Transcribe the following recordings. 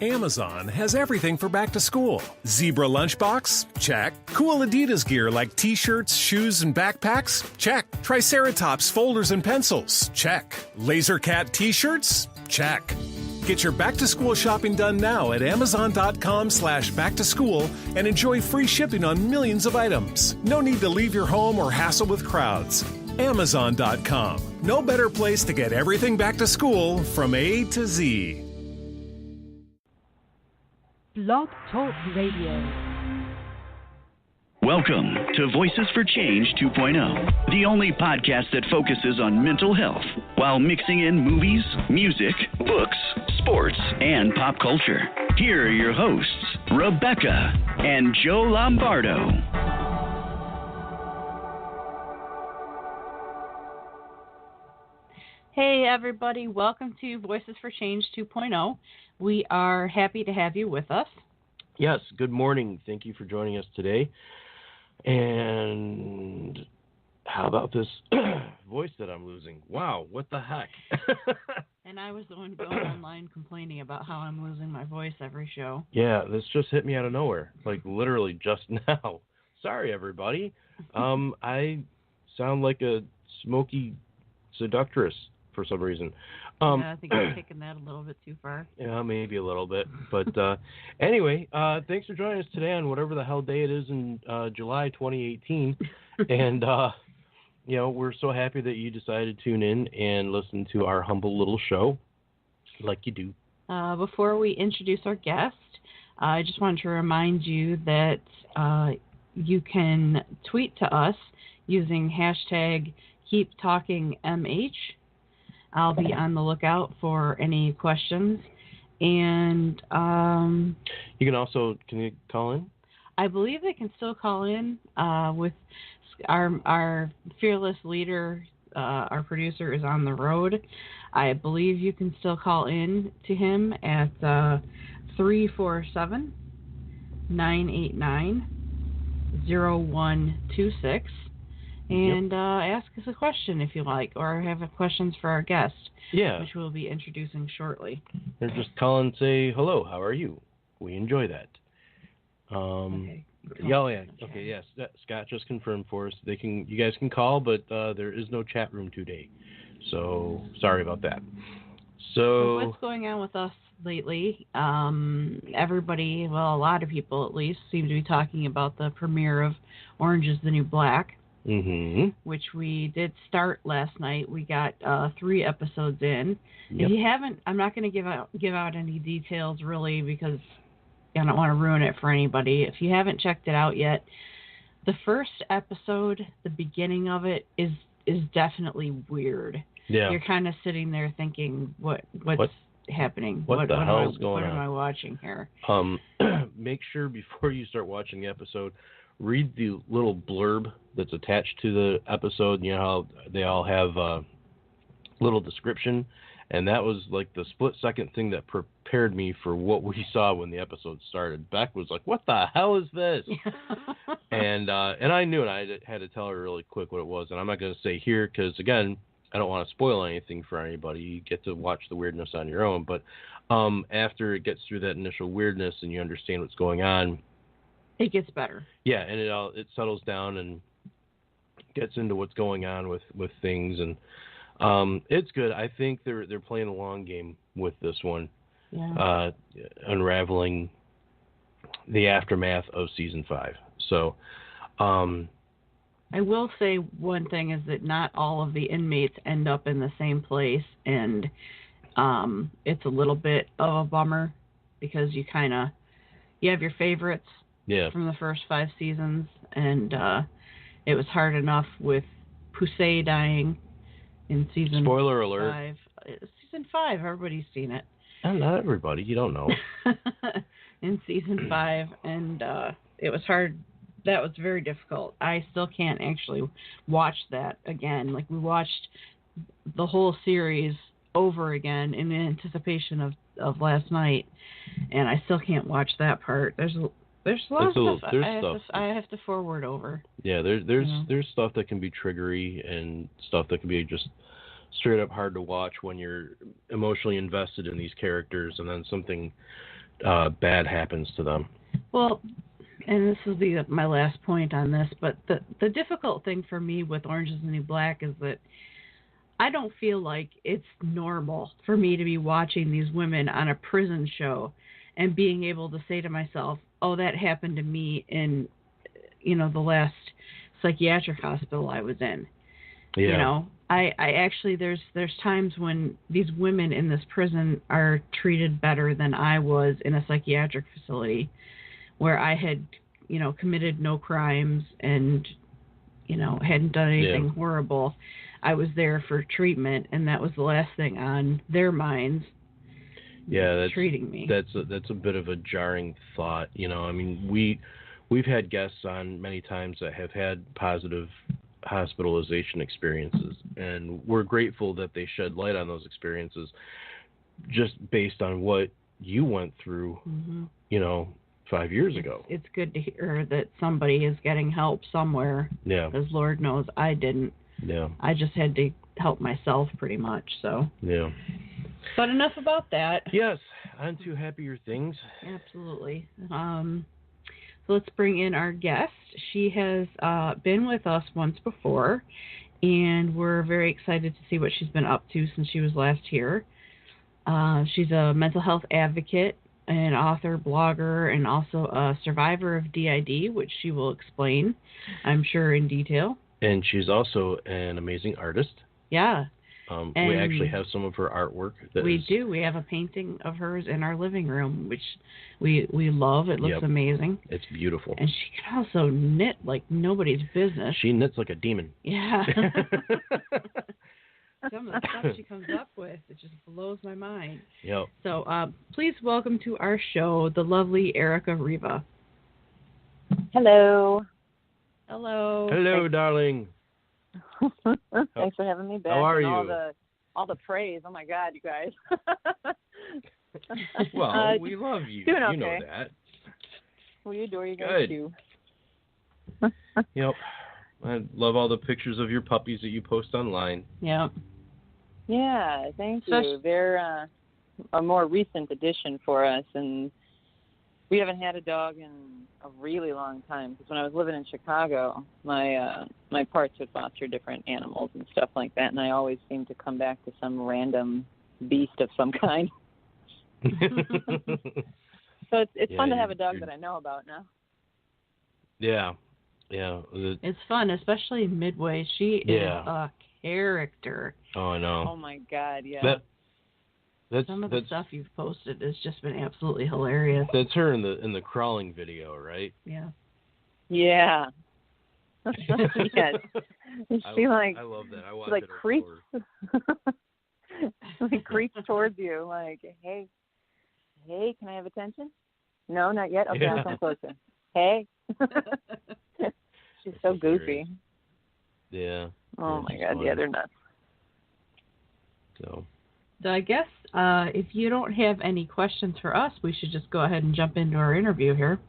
Amazon has everything for back to school. Zebra lunchbox? Check. Cool Adidas gear like t-shirts, shoes, and backpacks? Check. Triceratops folders and pencils? Check. Laser Cat t-shirts? Check. Get your back to school shopping done now at Amazon.com/back-to-school and enjoy free shipping on millions of items. No need to leave your home or hassle with crowds. Amazon.com. No better place to get everything back to school from A to Z. Blog Talk Radio. Welcome to Voices for Change 2.0, the only podcast that focuses on mental health while mixing in movies, music, books, sports, and pop culture. Here are your hosts, Rebecca and Joe Lombardo. Hey everybody, welcome to Voices for Change 2.0. We are happy to have you with us. Yes, good morning. Thank you for joining us today. And how about this voice that I'm losing? Wow, what the heck? And I was the one going online complaining about how I'm losing my voice every show. Yeah, this just hit me out of nowhere, like literally just now. Sorry, everybody. I sound like a smoky seductress for some reason. Yeah, I think you're taking that a little bit too far. Yeah, maybe a little bit. But anyway, thanks for joining us today on whatever the hell day it is in July 2018. And, we're so happy that you decided to tune in and listen to our humble little show like you do. Before we introduce our guest, I just wanted to remind you that you can tweet to us using hashtag KeepTalkingMH. I'll be on the lookout for any questions. And you can you call in? I believe they can still call in with our fearless leader. Our producer is on the road. I believe you can still call in to him at 347-989-0126. And ask us a question if you like, or have questions for our guest, which we'll be introducing shortly. Or just call and say, hello, how are you? We enjoy that. Okay. Okay, yes. Scott just confirmed for us. You guys can call, but there is no chat room today. So, sorry about that. So what's going on with us lately? Everybody, well, a lot of people at least, seem to be talking about the premiere of Orange is the New Black. Mm-hmm. Which we did start last night. We got 3 episodes in. Yep. If you haven't, I'm not going to give out any details really because I don't want to ruin it for anybody. If you haven't checked it out yet, the first episode, the beginning of it is definitely weird. Yeah. You're kind of sitting there thinking, what's happening? What the hell's going on? What am I watching here? Make sure before you start watching the episode, read the little blurb that's attached to the episode. You know how they all have a little description, and that was like the split-second thing that prepared me for what we saw when the episode started. Beck was like, what the hell is this? and I knew it. I had to tell her really quick what it was, and I'm not going to say here because, again, I don't want to spoil anything for anybody. You get to watch the weirdness on your own, but after it gets through that initial weirdness and you understand what's going on, it gets better. Yeah, and it settles down and gets into what's going on with things, and it's good. I think they're playing a long game with this one, unraveling the aftermath of season 5. So, I will say one thing is that not all of the inmates end up in the same place, and it's a little bit of a bummer because you have your favorites. Yeah. From the first 5 seasons, and it was hard enough with Poussey dying in season Spoiler alert. 5. Season 5, everybody's seen it. Not everybody, you don't know. In season 5, and it was hard. That was very difficult. I still can't actually watch that again. Like, we watched the whole series over again in anticipation of last night, and I still can't watch that part. There's a lot of stuff. I have to forward over. Yeah, there's stuff that can be triggery and stuff that can be just straight up hard to watch when you're emotionally invested in these characters, and then something bad happens to them. Well, and this will be my last point on this, but the difficult thing for me with Orange is the New Black is that I don't feel like it's normal for me to be watching these women on a prison show and being able to say to myself, oh, that happened to me in, the last psychiatric hospital I was in. Yeah. I actually, there's times when these women in this prison are treated better than I was in a psychiatric facility where I had, committed no crimes and, hadn't done anything horrible. I was there for treatment, and that was the last thing on their minds. Yeah, that's treating me. That's a bit of a jarring thought. I mean, we've had guests on many times that have had positive hospitalization experiences, and we're grateful that they shed light on those experiences just based on what you went through, 5 years ago. It's good to hear that somebody is getting help somewhere. Yeah. Because Lord knows I didn't. Yeah. I just had to help myself pretty much, so. Yeah. But enough about that. Yes, on to happier things. Absolutely. So let's bring in our guest. She has been with us once before, and we're very excited to see what she's been up to since she was last here. She's a mental health advocate, an author, blogger, and also a survivor of DID, which she will explain, I'm sure, in detail. And she's also an amazing artist. Yeah. We actually have some of her artwork. We do. We have a painting of hers in our living room, which we love. It looks amazing. It's beautiful. And she can also knit like nobody's business. She knits like a demon. Yeah. Some of the stuff she comes up with, it just blows my mind. Yep. So please welcome to our show the lovely Erika Riva. Hello. Hello. Hello, darling. Thanks for having me back. How are you? All the praise. Oh my God, you guys. Well, we love you. Doing okay. You know that. We adore you guys too. Yep. I love all the pictures of your puppies that you post online. Yep. Yeah, thank you. They're a more recent addition for us, and we haven't had a dog in a really long time. Because when I was living in Chicago, my parts would foster different animals and stuff like that, and I always seem to come back to some random beast of some kind. So it's fun to have a dog that I know about now. Yeah. Yeah. It's fun, especially Midway. She is a character. Oh, I know. Oh my God, yeah. Some of the stuff you've posted has just been absolutely hilarious. That's her in the crawling video, right? Yeah. Yeah. Yes. She I love that. I watch it. Creeps. Like creeps towards you, like, hey, can I have attention? No, not yet. Okay, I'll come closer. Hey. She's so goofy. Yeah. Oh my God, yeah, they're nuts. So I guess if you don't have any questions for us, we should just go ahead and jump into our interview here.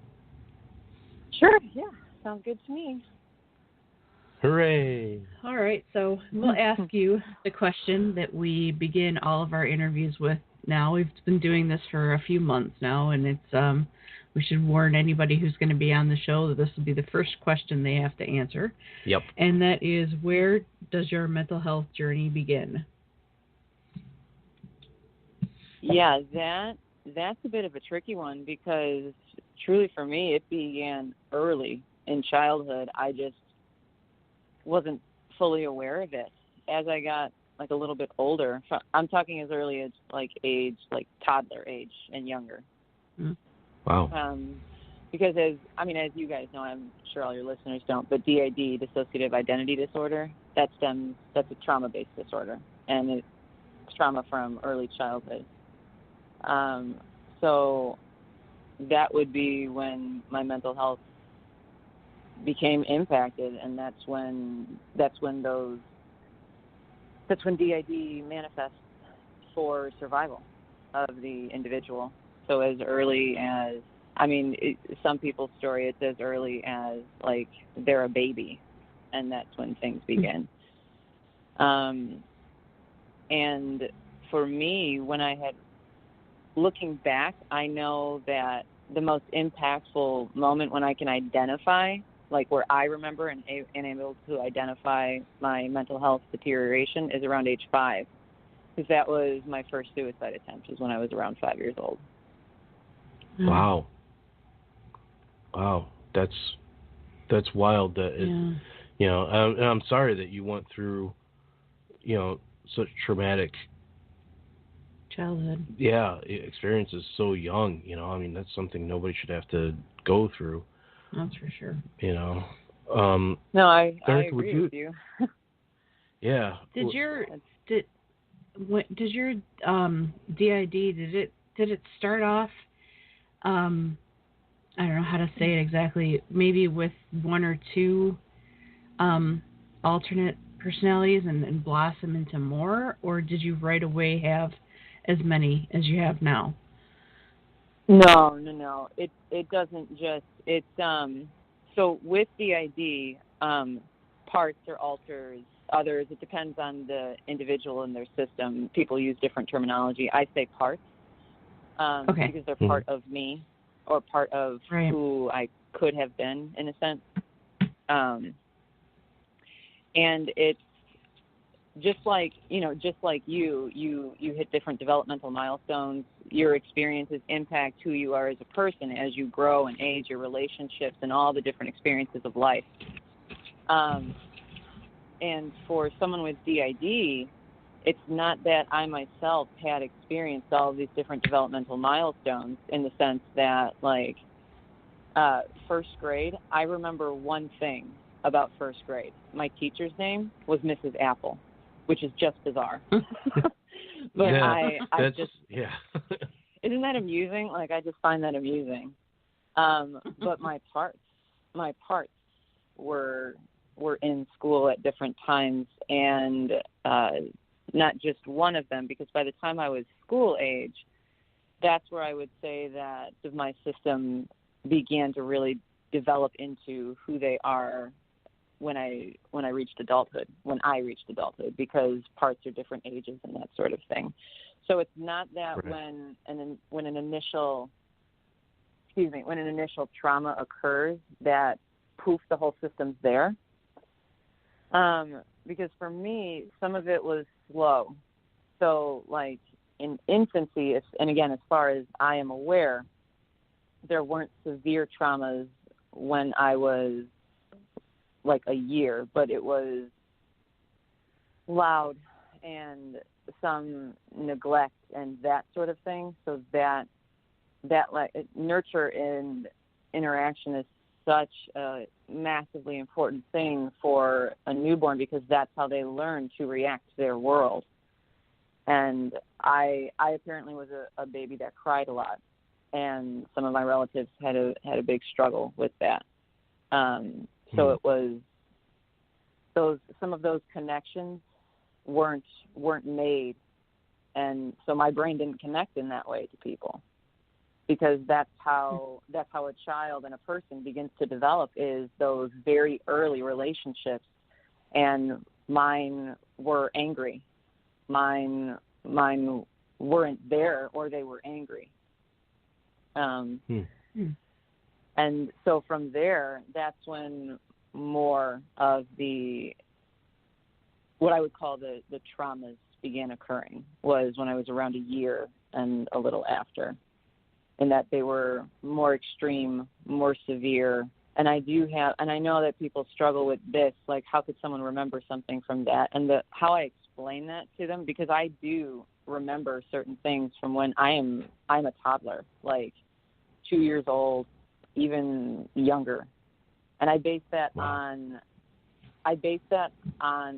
Sure, yeah. Sounds good to me. Hooray. All right, so we'll ask you the question that we begin all of our interviews with now. We've been doing this for a few months now, and it's we should warn anybody who's going to be on the show that this will be the first question they have to answer. Yep. And that is, where does your mental health journey begin? Yeah, that's a bit of a tricky one because truly for me it began early in childhood. I just wasn't fully aware of it. As I got like a little bit older, I'm talking as early as like toddler age and younger. Mm-hmm. Wow. Because as you guys know, I'm sure all your listeners don't, but DID, dissociative identity disorder, that's a trauma-based disorder, and it's trauma from early childhood. So that would be when my mental health became impacted, and that's when DID manifests for survival of the individual. So as early as, some people's story, it's as early as like they're a baby, and that's when things begin. And for me, when I had looking back, I know that the most impactful moment when I can identify, like where I remember and able to identify my mental health deterioration, is around age 5. Because that was my first suicide attempt, was when I was around 5 years old. Wow. Wow. That's wild. That it, you know, and I'm sorry that you went through, you know, such traumatic childhood. Yeah, experiences so young. You know, I mean, that's something nobody should have to go through. That's for sure. You know. No, I Erika, agree with you. Yeah. Did your DID did it start off? I don't know how to say it exactly. Maybe with 1 or 2 alternate personalities and blossom into more, or did you right away have as many as you have now? No. It doesn't just. It's so with DID, parts or alters, others. It depends on the individual and their system. People use different terminology. I say parts because they're part of me or part of who I could have been, in a sense. And it's just like you hit different developmental milestones. Your experiences impact who you are as a person as you grow and age, your relationships, and all the different experiences of life. And for someone with DID, it's not that I myself had experienced all of these different developmental milestones, in the sense that, like, first grade, I remember one thing about first grade. My teacher's name was Mrs. Apple, which is just bizarre. But I just isn't that amusing? Like, I just find that amusing. But my parts were in school at different times, and not just one of them, because by the time I was school age, that's where I would say that my system began to really develop into who they are when I reached adulthood, because parts are different ages and that sort of thing. So it's not that when an initial trauma occurs that poof, the whole system's there. Because for me, some of it was slow. So, like, in infancy, and again, as far as I am aware, there weren't severe traumas when I was like a year, but it was loud and some neglect and that sort of thing. So that like nurture and interaction is such a massively important thing for a newborn, because that's how they learn to react to their world. And I apparently was a baby that cried a lot, and some of my relatives had a big struggle with that. So it was some of those connections weren't made, and so my brain didn't connect in that way to people, because that's how a child and a person begins to develop, is those very early relationships. And mine were angry. Mine weren't there, or they were angry. And so from there, that's when more of what I would call the traumas began occurring, was when I was around a year and a little after, in that they were more extreme, more severe. And I know that people struggle with this, like, how could someone remember something from that? And how I explain that to them, because I do remember certain things from when I'm a toddler, like 2 years old, even younger. And I base that on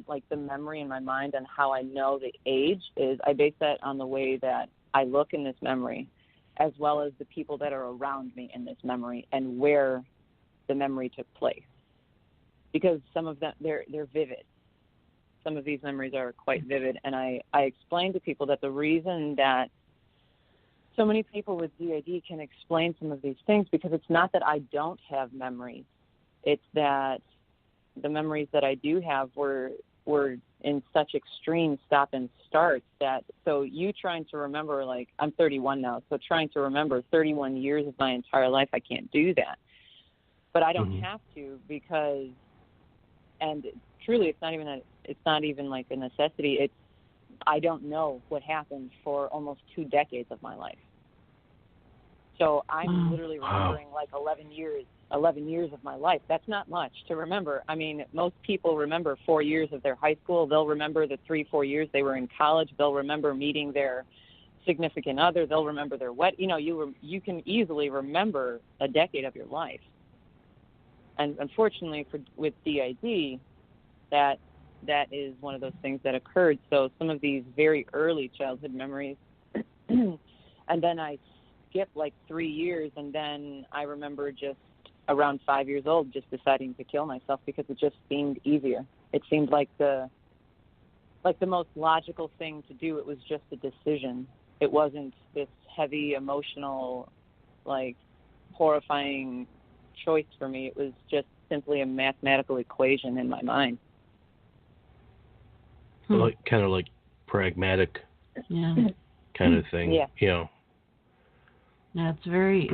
like the memory in my mind, and how I know the age is. I base that on the way that I look in this memory, as well as the people that are around me in this memory, and where the memory took place. Because some of them, they're vivid. Some of these memories are quite vivid. And I explain to people that the reason that so many people with DID can explain some of these things, because it's not that I don't have memories. It's that the memories that I do have were were in such extreme stop and starts that, so you trying to remember, like, I'm 31 now, so trying to remember 31 years of my entire life, I can't do that. But I don't have to, because, and truly it's not even like a necessity. I don't know what happened for almost 2 decades of my life. So I'm literally remembering like 11 years of my life. That's not much to remember. I mean, most people remember 4 years of their high school. They'll remember the 3-4 years they were in college. They'll remember meeting their significant other. They'll remember their wedding. You know, you can easily remember a decade of your life. And unfortunately, with DID, that is one of those things that occurred. So some of these very early childhood memories, and then I skipped like 3 years, and then I remember just around 5 years old just deciding to kill myself because it just seemed easier. It seemed like the most logical thing to do. It was just a decision. It wasn't this heavy emotional, like, horrifying choice for me. It was just simply a mathematical equation in my mind. Like, kind of like pragmatic kind of thing. Yeah. You know. Yeah, it's very,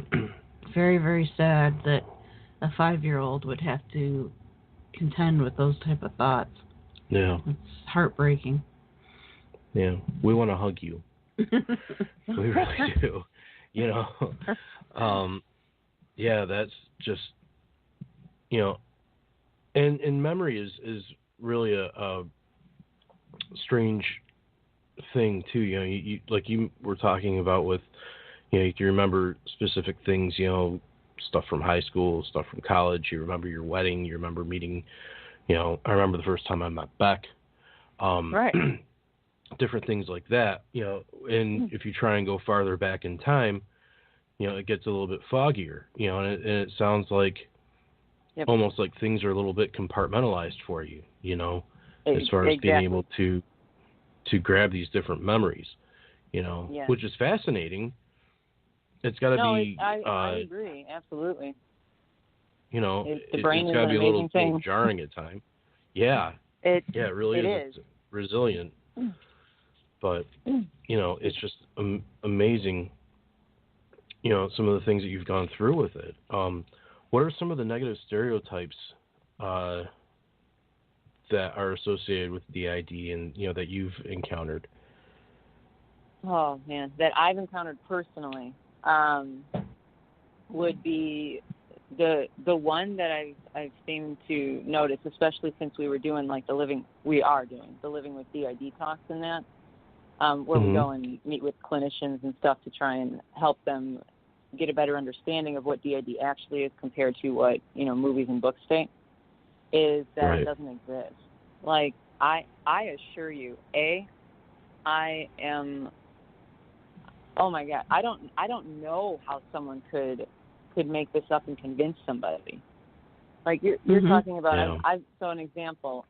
very, very sad that a 5-year-old would have to contend with those type of thoughts. Yeah. It's heartbreaking. Yeah. We want to hug you. We really do. You know. Yeah, that's just, you know, and memory is really a strange thing too. You know, you like you were talking about with, you know, you can remember specific things, you know, stuff from high school, stuff from college. You remember your wedding. You remember meeting, you know, I remember the first time I met Beck. Right. Different things like that, you know, and if you try and go farther back in time, you know, it gets a little bit foggier, you know, and it sounds like almost like things are a little bit compartmentalized for you, you know, as far as being able to grab these different memories, you know, which is fascinating. It's got to be. I agree, absolutely. You know, the brain it's got to be a little thing. jarring at times. Yeah. It really is. It's resilient. But, you know, it's just amazing, you know, some of the things that you've gone through with it. What are some of the negative stereotypes that are associated with DID and, you know, that you've encountered? Oh, man, that I've encountered personally would be the one that I've seemed to notice, especially since we are doing the Living with DID talks and that, where we go and meet with clinicians and stuff to try and help them get a better understanding of what DID actually is compared to what, you know, movies and books state, is that it doesn't exist. Like, I assure you, I am, oh my God, I don't know how someone could make this up and convince somebody. Like you're talking about, so an example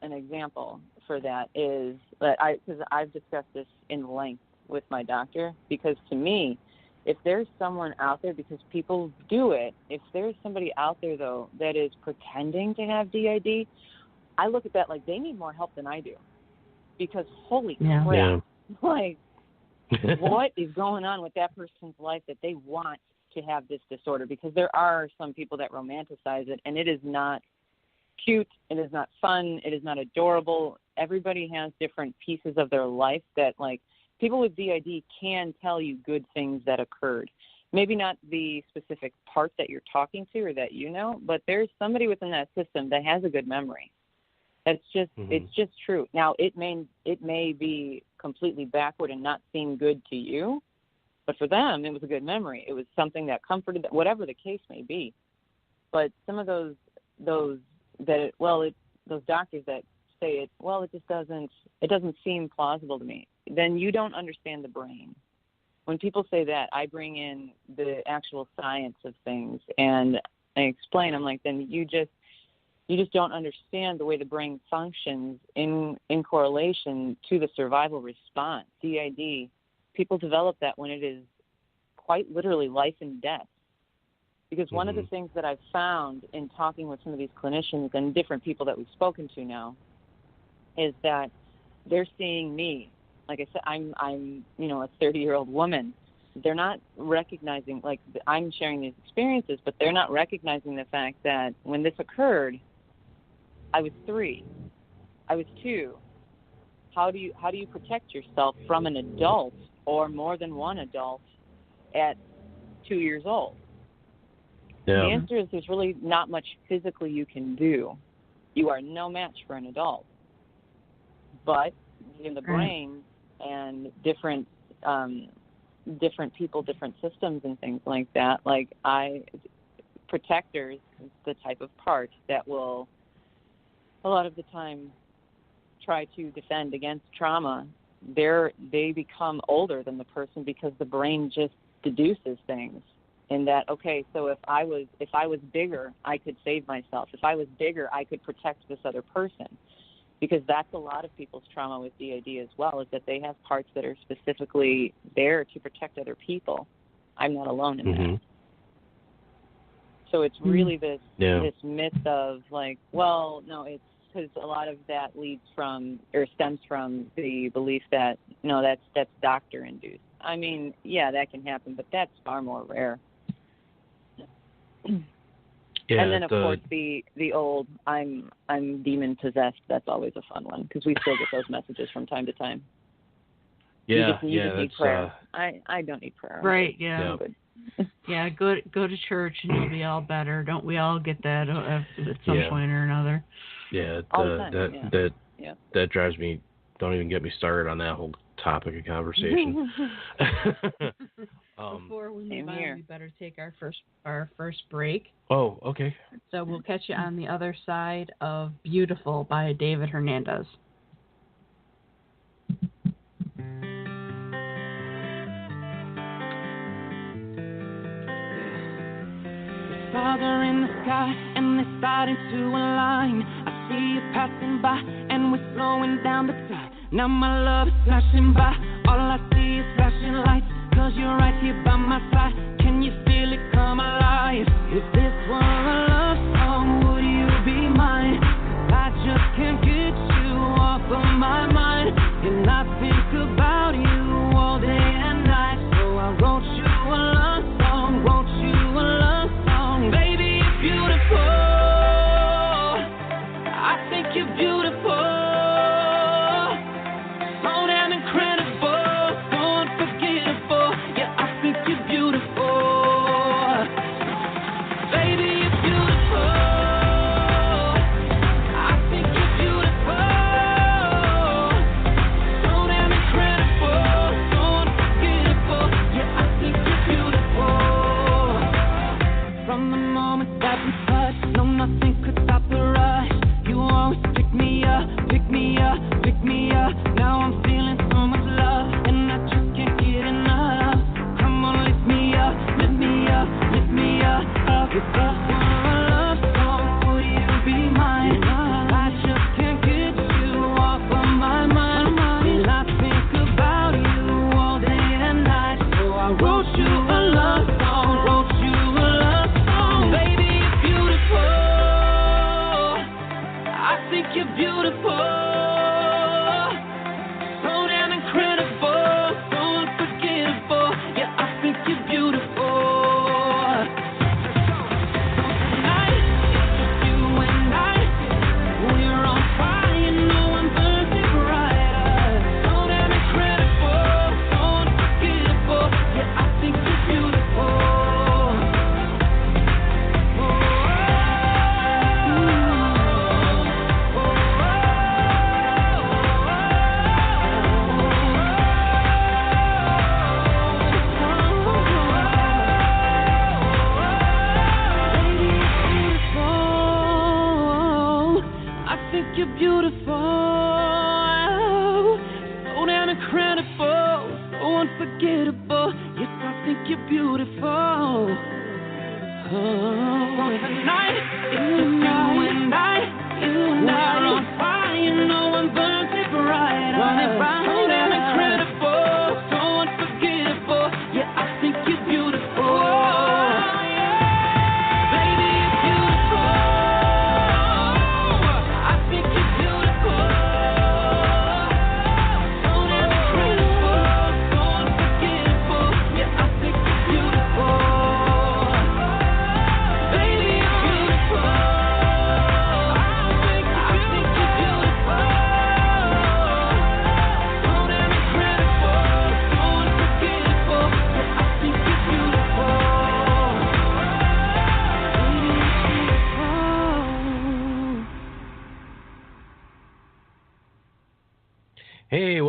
for that is that because I've discussed this in length with my doctor, because to me, if there's someone out there, because people do it, if there's somebody out there though that is pretending to have DID, I look at that like they need more help than I do, because holy crap, like what is going on with that person's life that they want to have this disorder? Because there are some people that romanticize it, and it is not cute, it is not fun, it is not adorable. Everybody has different pieces of their life that, like, people with DID can tell you good things that occurred. Maybe not the specific part that you're talking to or that you know, but there's somebody within that system that has a good memory. It's just it's just true. Now it may be completely backward and not seem good to you, but for them it was a good memory. It was something that comforted them, whatever the case may be. But some of those doctors that say it, well, it doesn't seem plausible to me. Then you don't understand the brain. When people say that, I bring in the actual science of things and I explain. I'm like, then you just don't understand the way the brain functions in correlation to the survival response. DID, people develop that when it is quite literally life and death. Because one of the things that I've found in talking with some of these clinicians and different people that we've spoken to now is that they're seeing me. Like I said, I'm a 30-year-old woman. They're not recognizing, like, I'm sharing these experiences, but they're not recognizing the fact that when this occurred, I was 3. I was 2. How do you protect yourself from an adult or more than one adult at 2 years old? Yeah. The answer is there's really not much physically you can do. You are no match for an adult. But in the brain and different people, different systems and things like that, like protectors is the type of part that will a lot of the time try to defend against trauma. They become older than the person because the brain just deduces things. In that, okay, so if I was bigger, I could save myself. If I was bigger, I could protect this other person. Because that's a lot of people's trauma with DID as well, is that they have parts that are specifically there to protect other people. I'm not alone in that. So it's really this myth of like, well, no, it's because a lot of that stems from the belief that, no, that's doctor induced. I mean, yeah, that can happen, but that's far more rare. Yeah, and then of course the old I'm demon possessed. That's always a fun one because we still get those messages from time to time. Yeah, you just need prayer. I don't need prayer. Right? Yeah. Yeah. Go to church and you'll be all better. Don't we all get that at some point or another? Yeah. All the time, that drives me. Don't even get me started on that whole topic of conversation. Before we move on, we better take our first break. Oh, okay. So we'll catch you on the other side of Beautiful by David Hernandez. Father in the sky, and they're starting to align. I see you passing by, and we're slowing down the time. Now my love is flashing by. All I see is flashing lights, 'cause you're right here by my side. Can you feel it come alive? If this were a love song, would you be mine? 'Cause I just can't get you off of my mind. And I think about you all day and night. So I wrote you a love song, wrote you a love song. Baby, you're beautiful. I think you're beautiful. So damn incredible, so unforgettable. Yeah, I think you're beautiful. Baby, you're beautiful. I think you're beautiful. So damn incredible, so unforgettable. Yeah, I think you're beautiful. From the moment that we touched, no, nothing could stop the rush. You always pick me up, pick me up, pick me up. Now I'm feeling so much love, and I just can't get enough. Come on, lift me up, lift me up, lift me up. If this were a love song, would you be mine? I just can't get you off of my mind. And I think about you all day and night. So I wrote you a love song, wrote you a love song. Baby, you're beautiful. I think you're beautiful. So damn incredible, so unforgettable. Yeah, I think you're beautiful. So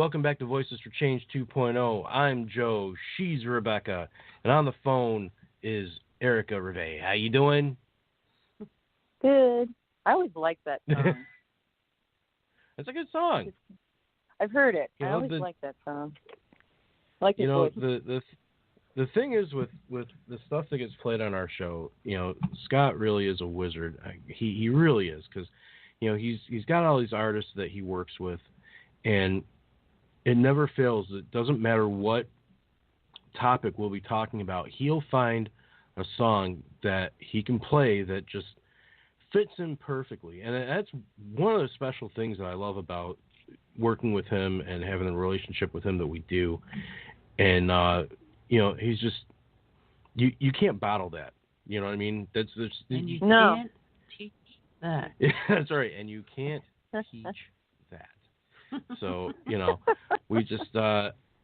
welcome back to Voices for Change 2.0. I'm Joe, she's Rebecca, and on the phone is Erika Reve. How you doing? Good. I always liked that song. That's a good song. I've heard it. You I know, always liked that song. Like his voice. The thing is with the stuff that gets played on our show, Scott really is a wizard. He really is, because he's got all these artists that he works with, and it never fails. It doesn't matter what topic we'll be talking about. He'll find a song that he can play that just fits in perfectly, and that's one of the special things that I love about working with him and having a relationship with him that we do. And he's just you can't bottle that. You know what I mean? That's and you can't teach that. That's right, and you can't teach that. So we just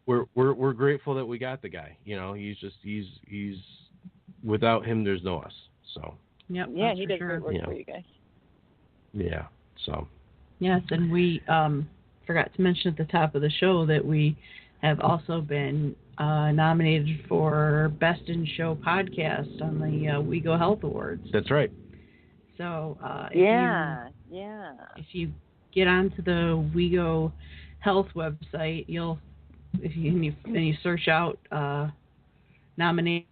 we're grateful that we got the guy. He's without him there's no us. So yeah, he does great work for you guys. Yeah. So yes, and we forgot to mention at the top of the show that we have also been nominated for Best in Show Podcast on the WeGo Health Awards. That's right. So if you get onto the WeGo Health website, if you search out nominees.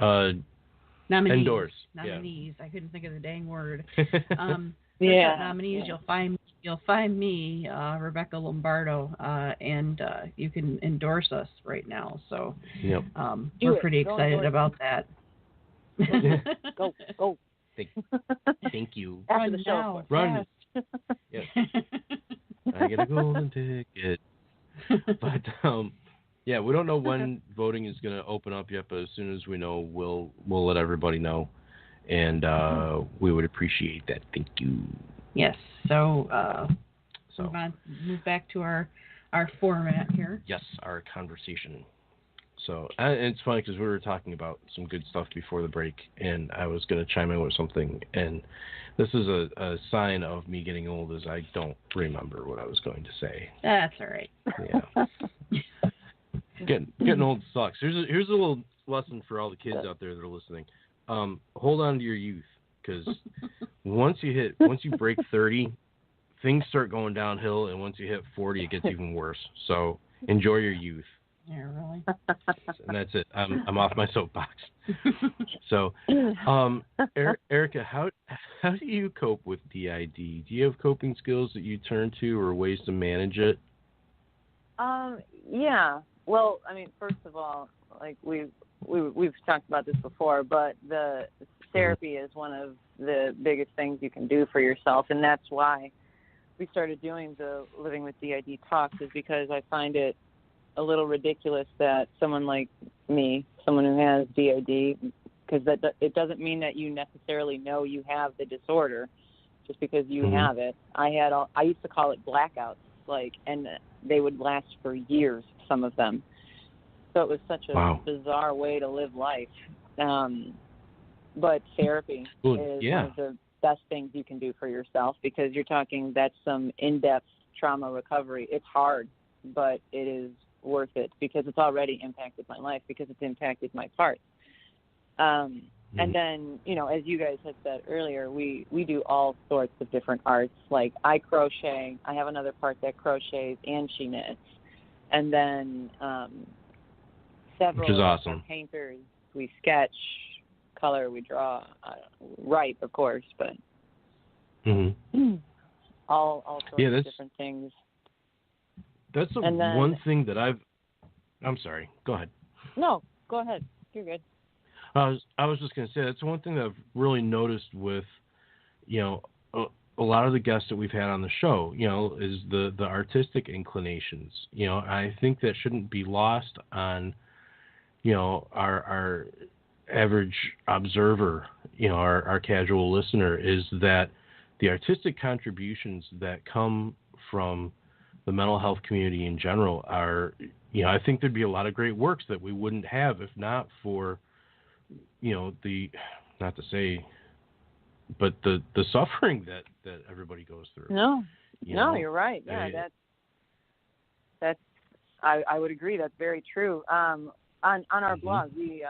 Endorse. Nominees. Yeah. I couldn't think of the dang word. Nominees. You'll find me, Rebecca Lombardo, and you can endorse us right now. So we're pretty excited about that. Go. Thank you. After the show. Run. Yes. I get a golden ticket. But we don't know when voting is going to open up yet, but as soon as we know, we'll let everybody know, and we would appreciate that. Thank you. Yes. So move back to our format here. Yes, our conversation. So and it's funny because we were talking about some good stuff before the break, and I was going to chime in with something, and this is a sign of me getting old, as I don't remember what I was going to say. That's all right. Yeah. Getting old sucks. Here's a little lesson for all the kids out there that are listening. Hold on to your youth, because once you break 30, things start going downhill, and once you hit 40, it gets even worse. So enjoy your youth. Yeah, really. And that's it. I'm off my soapbox. So, Erika, how do you cope with DID? Do you have coping skills that you turn to, or ways to manage it? Yeah. Well, I mean, first of all, like we've talked about this before, but the therapy is one of the biggest things you can do for yourself, and that's why we started doing the Living with DID talks, is because I find it a little ridiculous that someone like me, someone who has DID, because it doesn't mean that you necessarily know you have the disorder just because you have it. I used to call it blackouts, and they would last for years, some of them. So it was such a bizarre way to live life. But therapy is one of the best things you can do for yourself, because you're talking, that's some in-depth trauma recovery. It's hard, but it is worth it, because it's already impacted my life, because it's impacted my parts. And then, as you guys had said earlier, we do all sorts of different arts. Like I crochet. I have another part that crochets and she knits. And then several Which is awesome. Painters. We sketch, color, we draw, write, of course, but all sorts of different things. That's one thing that I'm sorry. Go ahead. No, go ahead. You're good. I was just going to say, that's one thing that I've really noticed with, a lot of the guests that we've had on the show, is the artistic inclinations. I think that shouldn't be lost on, our average observer, our casual listener, is that the artistic contributions that come from the mental health community in general are, I think there'd be a lot of great works that we wouldn't have if not for, not to say, but the suffering that everybody goes through. No, you're right. Yeah, I would agree. That's very true. On our blog, we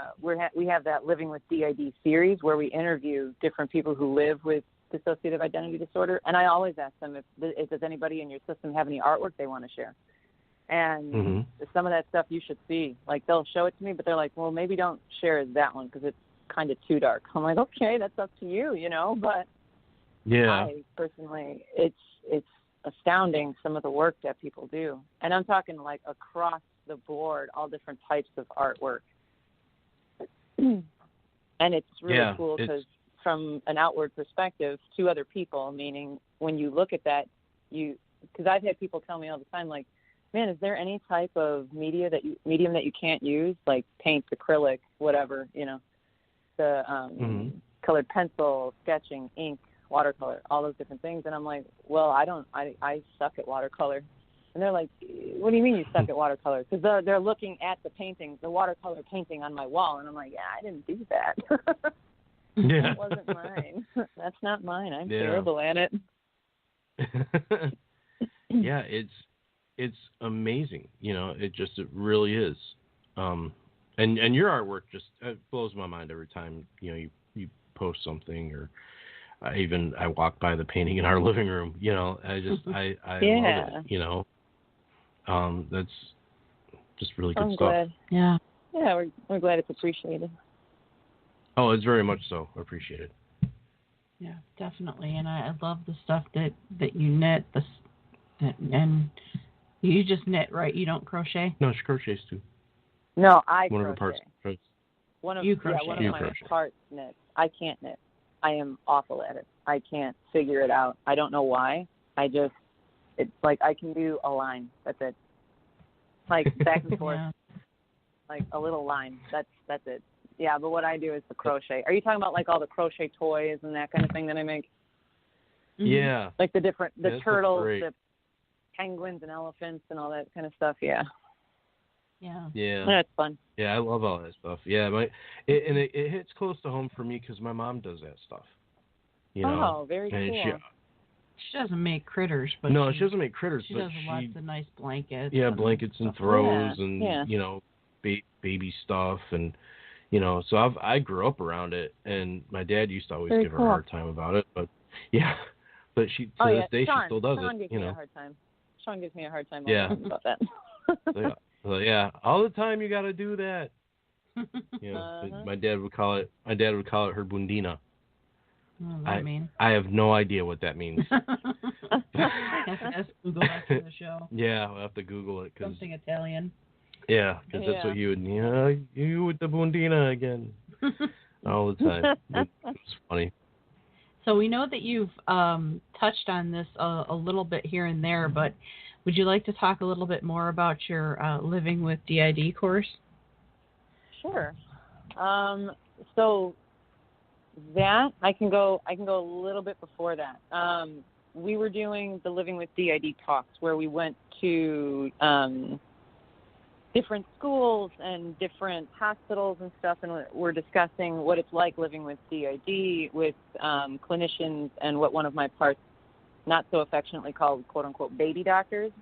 have that Living with DID series where we interview different people who live with dissociative identity disorder, and I always ask them if does anybody in your system have any artwork they want to share. And some of that stuff you should see. Like, they'll show it to me, but they're like, well, maybe don't share that one because it's kind of too dark. I'm like, okay, that's up to you, but I personally, it's astounding some of the work that people do. And I'm talking like across the board, all different types of artwork. And it's really cool because from an outward perspective to other people, meaning when you look at that, because I've had people tell me all the time, like, man, is there any type of medium that you can't use, like paint, acrylic, whatever, the colored pencil, sketching, ink, watercolor, all those different things. And I'm like, well, I suck at watercolor. And they're like, what do you mean you suck at watercolor? Because they're looking at the watercolor painting on my wall. And I'm like, yeah, I didn't do that. That wasn't mine. That's not mine. I'm terrible at it. Yeah, it's amazing. It really is. And your artwork just blows my mind every time, you post something, or I walk by the painting in our living room, I love it, that's just really good stuff. Glad. Yeah. Yeah, we're glad it's appreciated. Oh, it's very much so appreciated. Yeah, definitely. And I love the stuff that you knit, and you just knit, right? You don't crochet? No, she crochets too. No, I one crochet. Of her parts. One of you crochet. Yeah, one of my parts knits. I can't knit. I am awful at it. I can't figure it out. I don't know why. It's like I can do a line. That's it. Like back and forth. Like a little line. That's it. Yeah, but what I do is the crochet. Are you talking about like all the crochet toys and that kind of thing that I make? Yeah. Like the turtles, the penguins and elephants and all that kind of stuff. Yeah. Yeah. Yeah. That's fun. Yeah, I love all that stuff. Yeah, it hits close to home for me because my mom does that stuff. Oh, very cool. She doesn't make critters, but she doesn't make critters. She does lots of nice blankets. Yeah, blankets and throws and baby stuff, and so I grew up around it, and my dad used to always give her a hard time about it, but she to this day Sean, she still does Sean it. Gives me a hard time. Sean gives me a hard time about that. So, all the time you got to do that. My dad would call it her bundina. What does that mean? I have no idea what that means. Ask Google after the show. Yeah, I'll have to Google it. Something Italian. Yeah, because that's what you would, you with the bundina again. All the time. It's funny. So we know that you've touched on this a little bit here and there, but would you like to talk a little bit more about your Living with DID course? Sure. So that I can go a little bit before that. We were doing the Living with DID talks where we went to different schools and different hospitals and stuff, and we're discussing what it's like living with DID with clinicians, and what one of my parts not so affectionately called quote unquote baby doctors,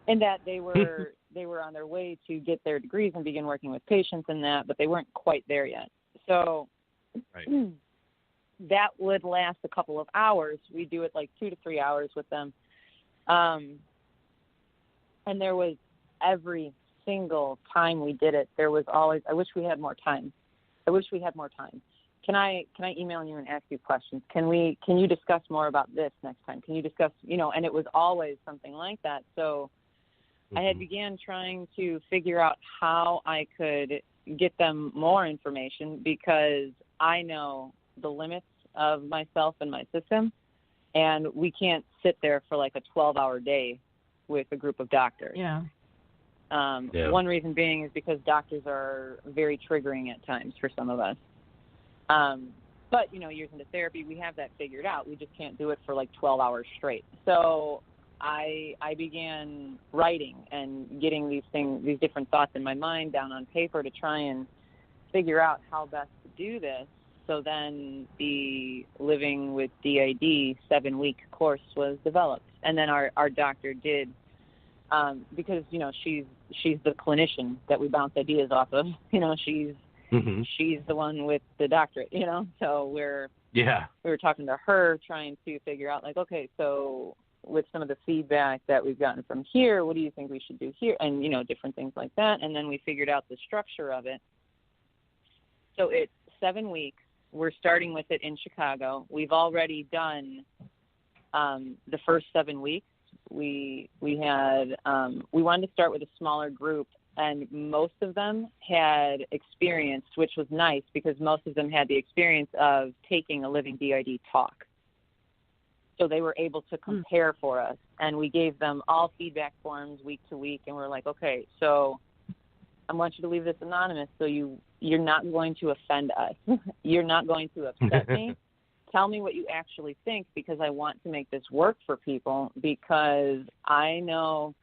and that they were on their way to get their degrees and begin working with patients and that, but they weren't quite there yet. So that would last a couple of hours. We do it like 2 to 3 hours with them. And there was every single time we did it, there was always, I wish we had more time. Can I email you and ask you questions? Can you discuss more about this next time? Can you discuss, and it was always something like that. So I had began trying to figure out how I could get them more information, because I know the limits of myself and my system, and we can't sit there for like a 12-hour day with a group of doctors. Yeah. One reason being is because doctors are very triggering at times for some of us. But, years into therapy, we have that figured out. We just can't do it for like 12 hours straight. So I began writing and getting these different thoughts in my mind down on paper to try and figure out how best to do this. So then the Living with DID 7-week course was developed. And then our doctor did, because, she's she's the clinician that we bounce ideas off of. You know, she's the one with the doctorate, you know. So we were talking to her, trying to figure out, like, okay, so with some of the feedback that we've gotten from here, what do you think we should do here? And, you know, different things like that. And then we figured out the structure of it. So it's 7 weeks. We're starting with it in Chicago. We've already done the first 7 weeks. We wanted to start with a smaller group, and most of them had experience, which was nice because most of them had the experience of taking a living DID talk. So they were able to compare for us, and we gave them all feedback forms week to week, and we're like, okay, so I want you to leave this anonymous, so you're not going to offend us. You're not going to upset me. Tell me what you actually think, because I want to make this work for people, because I know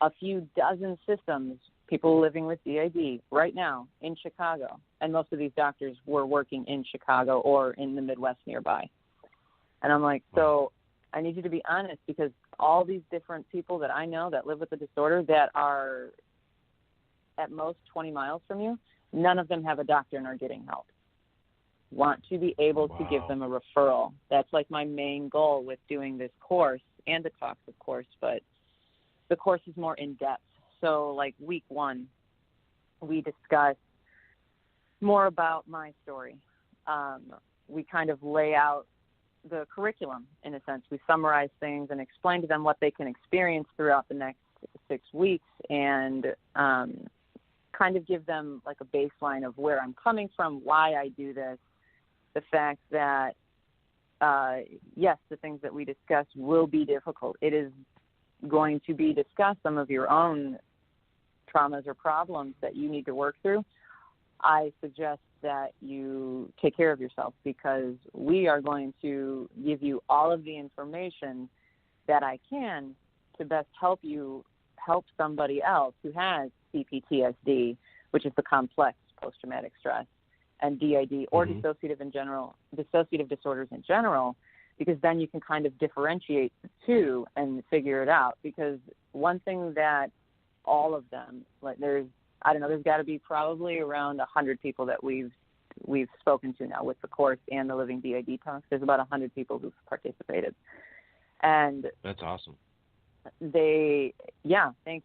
a few dozen systems, people living with DID right now in Chicago, and most of these doctors were working in Chicago or in the Midwest nearby. And I'm like, so I need you to be honest, because all these different people that I know that live with the disorder that are at most 20 miles from you, none of them have a doctor and are getting help. Want to be able to give them a referral. That's like my main goal with doing this course, and the talks, of course, but the course is more in depth. So like week 1, we discuss more about my story. We kind of lay out the curriculum in a sense. We summarize things and explain to them what they can experience throughout the next 6 weeks, and kind of give them like a baseline of where I'm coming from, why I do this, the fact that, yes, the things that we discuss will be difficult. It is going to be discussed, some of your own traumas or problems that you need to work through. I suggest that you take care of yourself, because we are going to give you all of the information that I can to best help you help somebody else who has CPTSD, which is the complex post-traumatic stress, and DID, or dissociative disorders in general, because then you can kind of differentiate the two and figure it out. Because one thing that all of them, like there's got to be probably around 100 people that we've spoken to now with the course and the Living DID talks. There's about 100 people who've participated. And that's awesome. Thank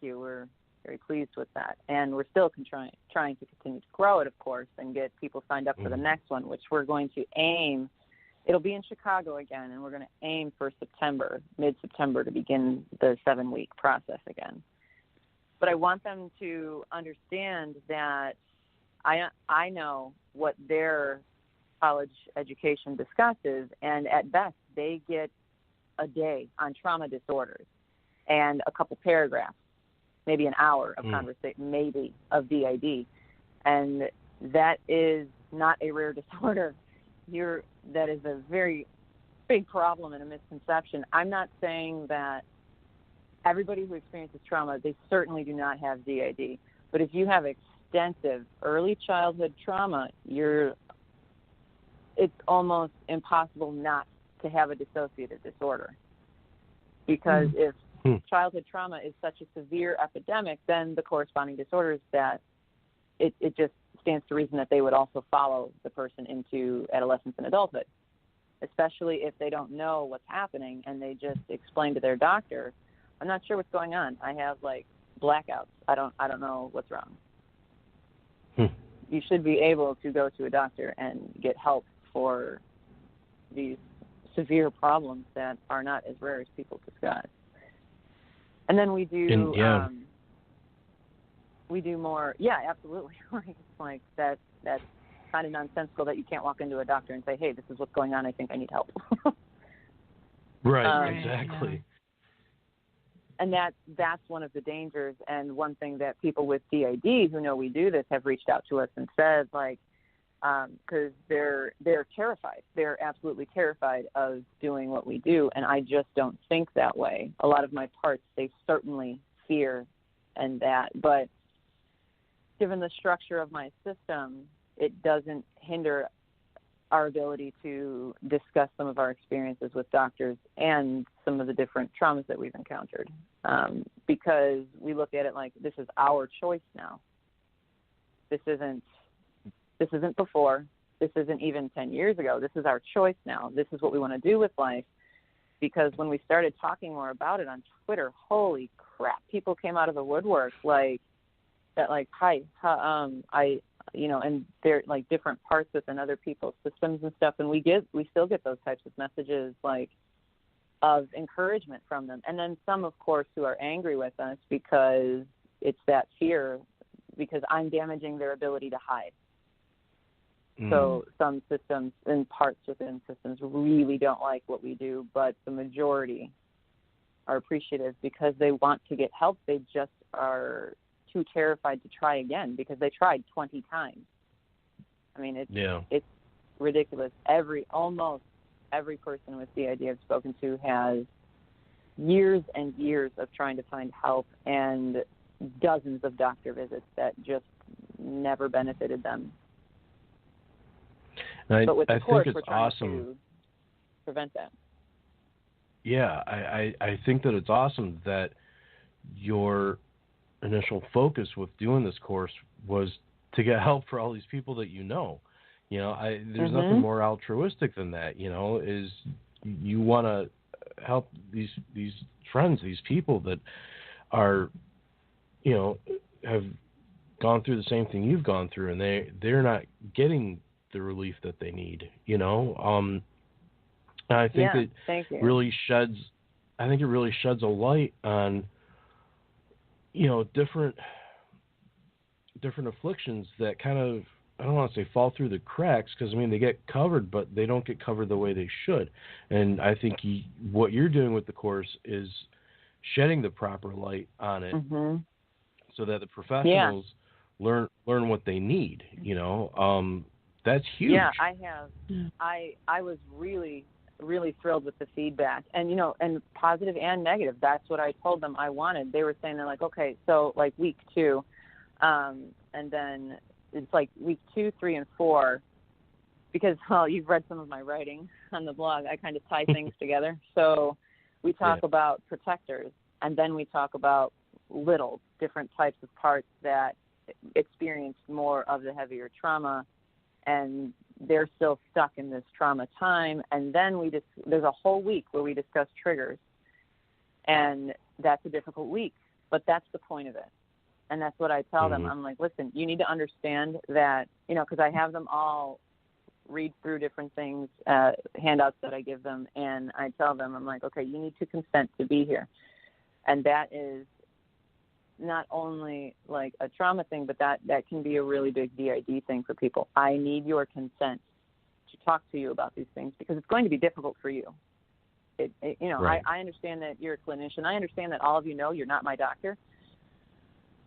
you. We're very pleased with that. And we're still trying to continue to grow it, of course, and get people signed up for the next one, which we're going to aim. It'll be in Chicago again, and we're going to aim for mid-September, to begin the 7-week process again. But I want them to understand that I know what their college education discusses, and at best they get a day on trauma disorders and a couple paragraphs, maybe an hour of conversation, maybe, of DID. And that is not a rare disorder. That is a very big problem and a misconception. I'm not saying that everybody who experiences trauma, they certainly do not have DID. But if you have extensive early childhood trauma, it's almost impossible not to have a dissociative disorder. Because if childhood trauma is such a severe epidemic, then the corresponding disorders that it just stands to reason that they would also follow the person into adolescence and adulthood, especially if they don't know what's happening and they just explain to their doctor, I'm not sure what's going on. I have like blackouts. I don't know what's wrong. You should be able to go to a doctor and get help for these severe problems that are not as rare as people discuss. And then we do more. Yeah, absolutely. like that's kind of nonsensical that you can't walk into a doctor and say, hey, this is what's going on. I think I need help. Right, exactly. Yeah. And that's one of the dangers, and one thing that people with DID who know we do this have reached out to us and said, like, because they're terrified. They're absolutely terrified of doing what we do, and I just don't think that way. A lot of my parts, they certainly fear and that, but given the structure of my system, it doesn't hinder our ability to discuss some of our experiences with doctors and some of the different traumas that we've encountered, because we look at it like this is our choice now. This isn't before. This isn't even 10 years ago. This is our choice now. This is what we want to do with life. Because when we started talking more about it on Twitter, holy crap, people came out of the woodwork like that, like, hi, and they're like different parts within other people's systems and stuff. And we still get those types of messages, like, of encouragement from them. And then some, of course, who are angry with us because it's that fear, because I'm damaging their ability to hide. So some systems and parts within systems really don't like what we do, but the majority are appreciative because they want to get help. They just are too terrified to try again because they tried 20 times. I mean, it's ridiculous. Almost every person with CID I've spoken to has years and years of trying to find help and dozens of doctor visits that just never benefited them. But with the course, we're trying to prevent that. Yeah, I think that it's awesome that your initial focus with doing this course was to get help for all these people that you know. You know, there's nothing more altruistic than that. You know, is you want to help these friends, these people that are, you know, have gone through the same thing you've gone through, and they're not getting the relief that they need, you know. I think it really sheds a light on, you know, different afflictions that kind of, I don't want to say fall through the cracks, because I mean they get covered, but they don't get covered the way they should. And I think what you're doing with the course is shedding the proper light on it, so that the professionals learn what they need. You know. That's huge. Yeah, I have. I was really, really thrilled with the feedback, and you know, and positive and negative. That's what I told them I wanted. They were saying, they're like, okay, so like week 2, and then it's like week 2, 3, and 4, because you've read some of my writing on the blog. I kind of tie things together. So we talk about protectors, and then we talk about little different types of parts that experienced more of the heavier trauma, and they're still stuck in this trauma time. And then there's a whole week where we discuss triggers, and that's a difficult week, but that's the point of it. And that's what I tell them. I'm like, listen, you need to understand that, you know, because I have them all read through different things, handouts that I give them, and I tell them, I'm like, okay, you need to consent to be here. And that is not only like a trauma thing, but that can be a really big DID thing for people. I need your consent to talk to you about these things, because it's going to be difficult for you. You know, right. I understand that you're a clinician. I understand that all of you know you're not my doctor.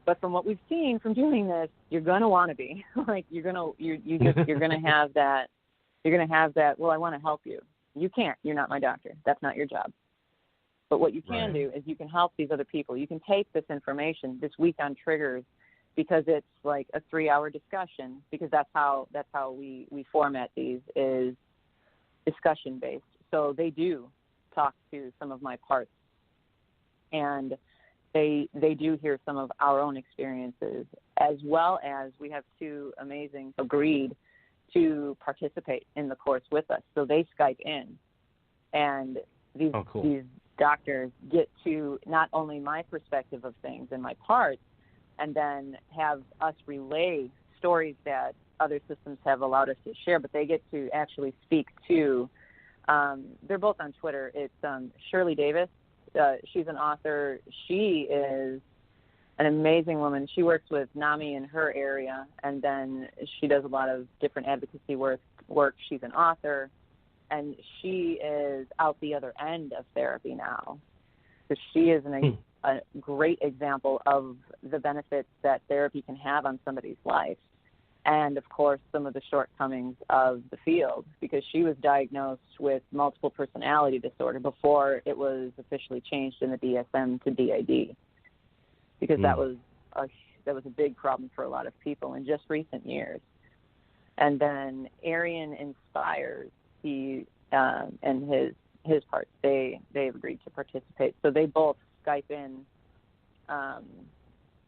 But from what we've seen from doing this, you're going to want to be. Like, you're going to have that. You're going to have that, well, I want to help you. You can't. You're not my doctor. That's not your job. But what you can do is you can help these other people. You can take this information this week on triggers, because it's like a 3-hour discussion, because that's how we format these, is discussion based. So they do talk to some of my parts, and they do hear some of our own experiences, as well as we have 2 amazing agreed to participate in the course with us. So they Skype in, and these doctors get to not only my perspective of things and my parts, and then have us relay stories that other systems have allowed us to share, but they get to actually speak to, they're both on Twitter. It's Shirley Davis. She's an author. She is an amazing woman. She works with NAMI in her area, and then she does a lot of different advocacy work. She's an author, and she is out the other end of therapy now. So she is a great example of the benefits that therapy can have on somebody's life, and, of course, some of the shortcomings of the field, because she was diagnosed with multiple personality disorder before it was officially changed in the DSM to DID, because that was a big problem for a lot of people in just recent years. And then Arian inspires and his parts. They've agreed to participate. So they both Skype in,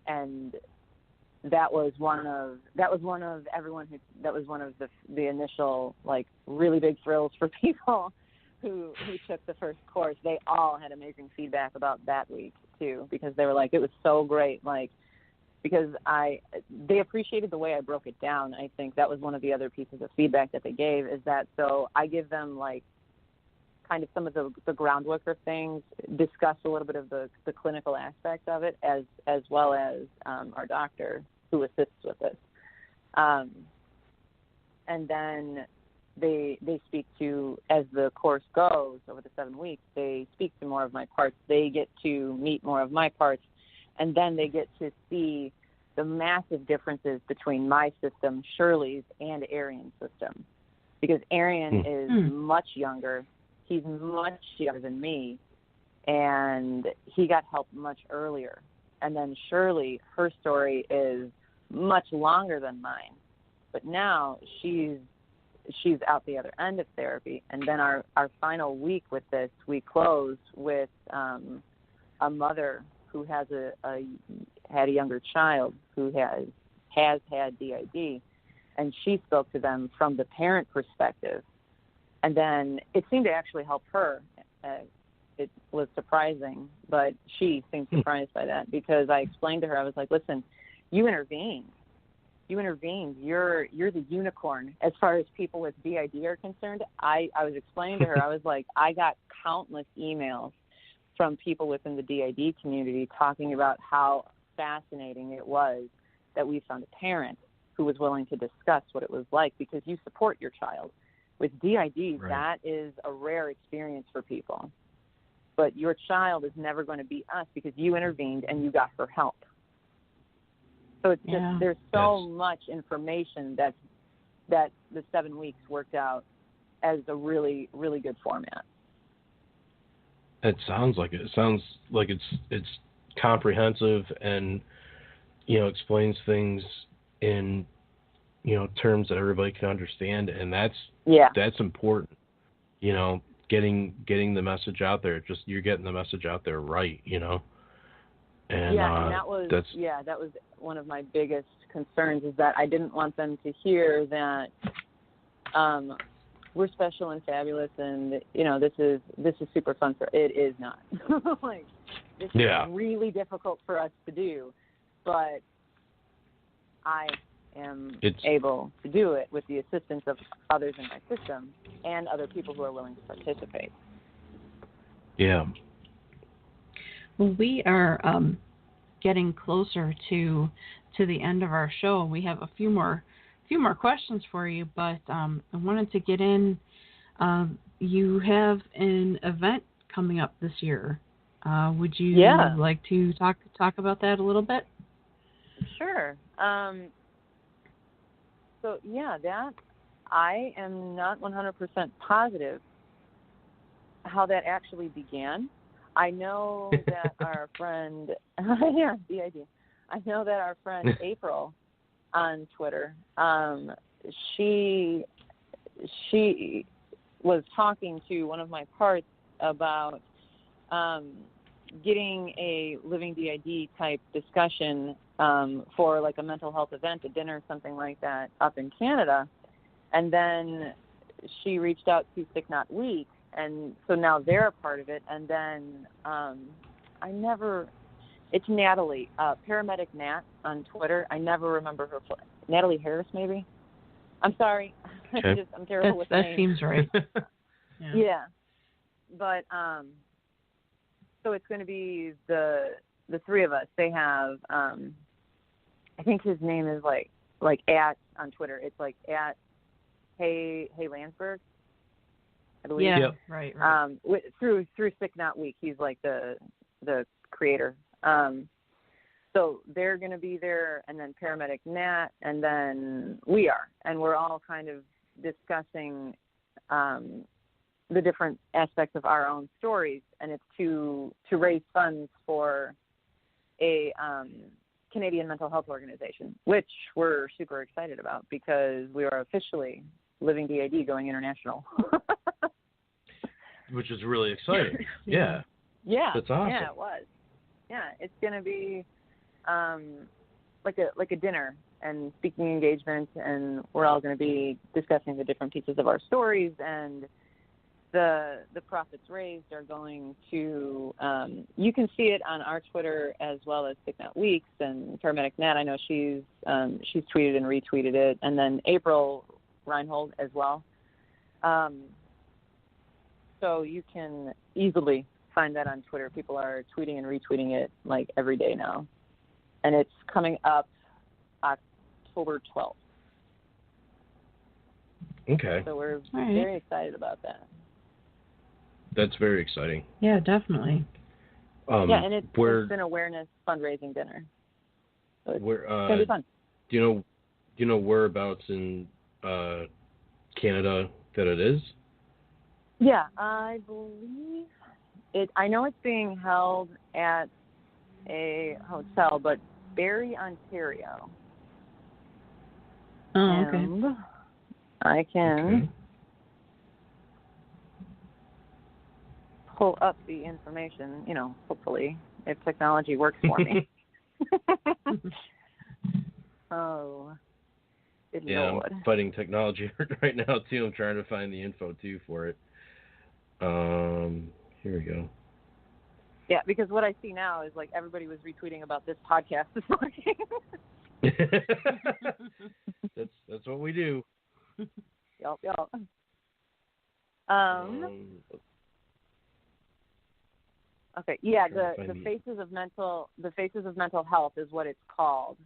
and that was one of the initial like really big thrills for people who took the first course. They all had amazing feedback about that week too, because they were like, it was so great, like, because they appreciated the way I broke it down. I think that was one of the other pieces of feedback that they gave, is that so I give them like kind of some of the groundwork of things, discuss a little bit of the clinical aspects of it, as well as our doctor who assists with it. And then they speak to, as the course goes over the 7 weeks, they speak to more of my parts. They get to meet more of my parts, and then they get to see the massive differences between my system, Shirley's, and Arian's system. Because Arian is much younger. He's much younger than me, and he got help much earlier. And then Shirley, her story is much longer than mine. But now she's out the other end of therapy. And then our final week with this, we close with a mother who had a younger child who has had DID, and she spoke to them from the parent perspective. And then it seemed to actually help her. It was surprising, but she seemed surprised by that, because I explained to her, I was like, listen, you intervened. You're the unicorn as far as people with DID are concerned. I was explaining to her, I was like, I got countless emails from people within the DID community talking about how fascinating it was that we found a parent who was willing to discuss what it was like, because you support your child. With DID, right, that is a rare experience for people. But your child is never going to be us, because you intervened and you got her help. So it's just, there's so much information that the 7 weeks worked out as a really, really good format. It sounds like it. It sounds like it's comprehensive and, explains things in, terms that everybody can understand, and that's important. Getting the message out there. Just you're getting the message out there right. And and that was one of my biggest concerns, is that I didn't want them to hear that we're special and fabulous, and this is super fun. It is not. Like, this is really difficult for us to do, but I am able to do it with the assistance of others in my system and other people who are willing to participate. Yeah. Well, we are getting closer to the end of our show. We have a few more questions for you, but I wanted to get in. You have an event coming up this year. Would you like to talk about that a little bit? Sure. So that I am not 100% positive how that actually began. I know that our friend, DID. I know that our friend April on Twitter, she was talking to one of my parts about getting a Living DID type discussion for like a mental health event, a dinner, something like that, up in Canada. And then she reached out to Sick Not Weak, and so now they're a part of it. And then it's Natalie, Paramedic Nat on Twitter. I never remember her. Natalie Harris, maybe? I'm sorry. Okay. I'm terrible with names. That seems right. Yeah. But so it's going to be the three of us. They have, I think his name is like at on Twitter. It's like at Hey Landsberg, I believe. Yeah. Right. Through Sick Not Weak, he's like the creator. So they're going to be there, and then Paramedic Nat, and then we are, and we're all kind of discussing the different aspects of our own stories, and it's to raise funds for a Canadian Mental Health Organization, which we're super excited about because we are officially Living DID going international. Which is really exciting. Yeah. Yeah. That's awesome. Yeah, it was. Yeah, it's going to be like a dinner and speaking engagement, and we're all going to be discussing the different pieces of our stories, and the profits raised are going to you can see it on our Twitter as well as ThickNet Weeks and Paramedic Nat. I know she's tweeted and retweeted it, and then April Reinhold as well. So you can easily find that on Twitter. People are tweeting and retweeting it like every day now, and it's coming up October 12th. Okay. So we're very excited about that. That's very exciting. Yeah, definitely. And it's an awareness fundraising dinner. So it's going to be fun. Do you know whereabouts in Canada that it is? Yeah, I believe it. I know it's being held at a hotel, but Barrie, Ontario. Oh, okay. And I can pull up the information, hopefully, if technology works for me. Oh, good Lord. I'm fighting technology right now, too. I'm trying to find the info, too, for it. Here we go. Yeah, because what I see now is like everybody was retweeting about this podcast this morning. That's what we do. Yup. Okay. Yeah, the Faces of Mental Health is what it's called.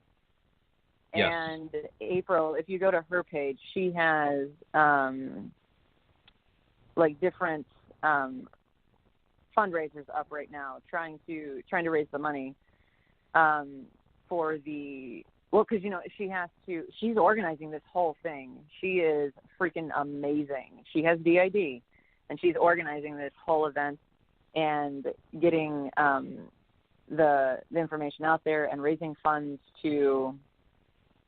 Yes. And April, if you go to her page, she has different fundraisers up right now, trying to raise the money for the because she's organizing this whole thing. She is freaking amazing. She has DID, and she's organizing this whole event and getting the information out there and raising funds to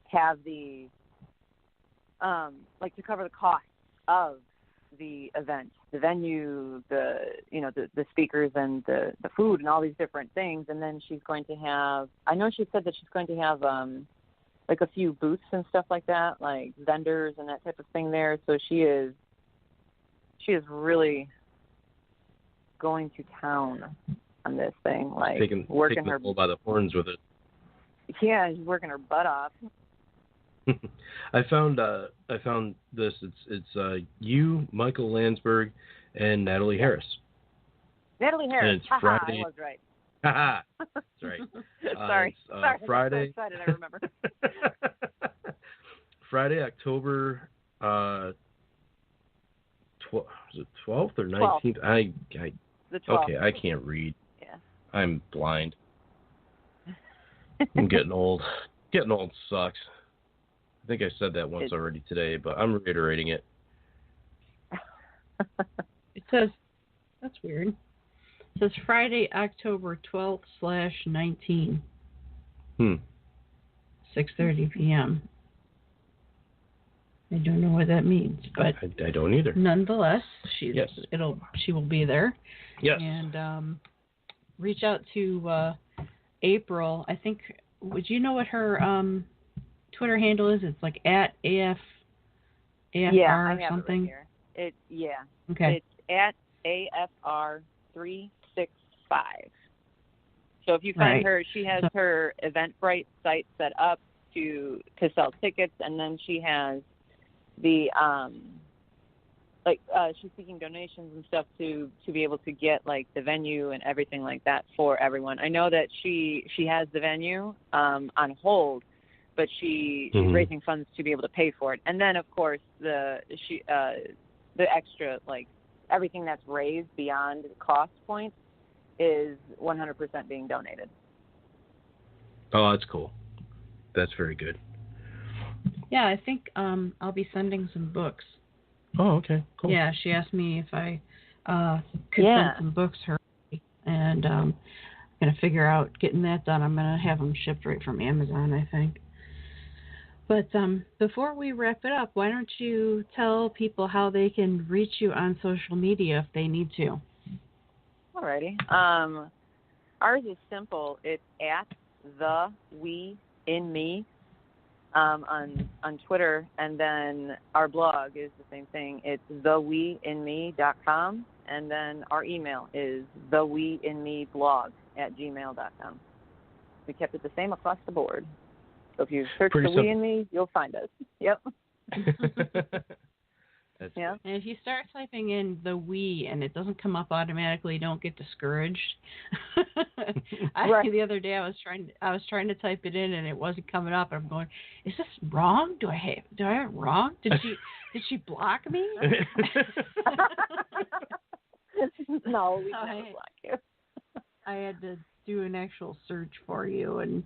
have the to cover the cost of the event, the venue, the speakers and the food and all these different things. And then she's going to have, I know she said that she's going to have a few booths and stuff like that, like vendors and that type of thing there. So she is really going to town on this thing, working her bull by the horns with it. Yeah, she's working her butt off. I found this. It's you, Michael Landsberg, and Natalie Harris. Natalie Harris. And it's Friday. I was right. That's right. Sorry. Sorry. Friday. I'm so excited. I remember. Friday, October 12th or 19th? 12th. The 12th. Okay, I can't read. Yeah. I'm blind. I'm getting old. Getting old sucks. I think I said that once already today, but I'm reiterating it. It says, that's weird. It says Friday, October 12th/19. 6:30 p.m. I don't know what that means, but I don't either. Nonetheless, she will be there. Yes. And reach out to April. I think. Would you know what her Twitter handle is? It's like at AFR I have something. It right here. Okay. It's at AFR365. So if you find her, she has her Eventbrite site set up to sell tickets, and then she has the she's seeking donations and stuff to be able to get the venue and everything like that for everyone. I know that she has the venue on hold, but she's raising funds to be able to pay for it. And then of course the extra everything that's raised beyond cost points is 100% being donated. Oh, that's cool. That's very good. Yeah, I think I'll be sending some books. Oh, okay, cool. Yeah, she asked me if I could send some books her way. And going to figure out getting that done. I'm going to have them shipped right from Amazon, I think. But before we wrap it up, why don't you tell people how they can reach you on social media if they need to? Alrighty. Ours is simple. It's at the we in me on Twitter, and then our blog is the same thing. It's theweinme.com, and then our email is theweinmeblog@gmail.com. We kept it the same across the board. So if you search Pretty the we in me, you'll find us. Yep. Yeah. And if you start typing in the we and it doesn't come up automatically, don't get discouraged. Right. The other day I was trying to type it in and it wasn't coming up. I'm going, is this wrong? Do I have it wrong? Did she block me? No, we never block you. I had to do an actual search for you and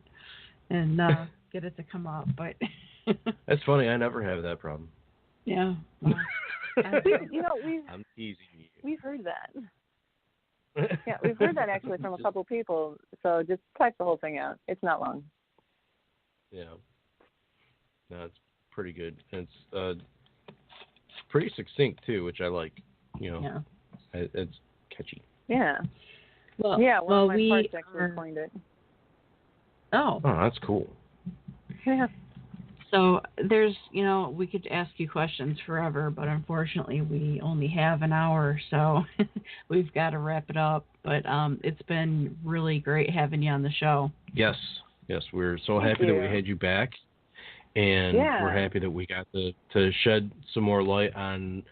get it to come up, but That's funny. I never have that problem. yeah. Well, I'm teasing you. We've heard that. Yeah, we've heard that actually from a couple people. So just type the whole thing out. It's not long. Yeah. No, it's pretty good. And it's pretty succinct too, which I like. Yeah. It's catchy. Yeah. Well, yeah. One of my we parts actually coined it. Oh, that's cool. Yeah. So there's, we could ask you questions forever, but unfortunately we only have an hour, so we've got to wrap it up. But it's been really great having you on the show. Yes, we're so happy that we had you back, and we're happy that we got to shed some more light on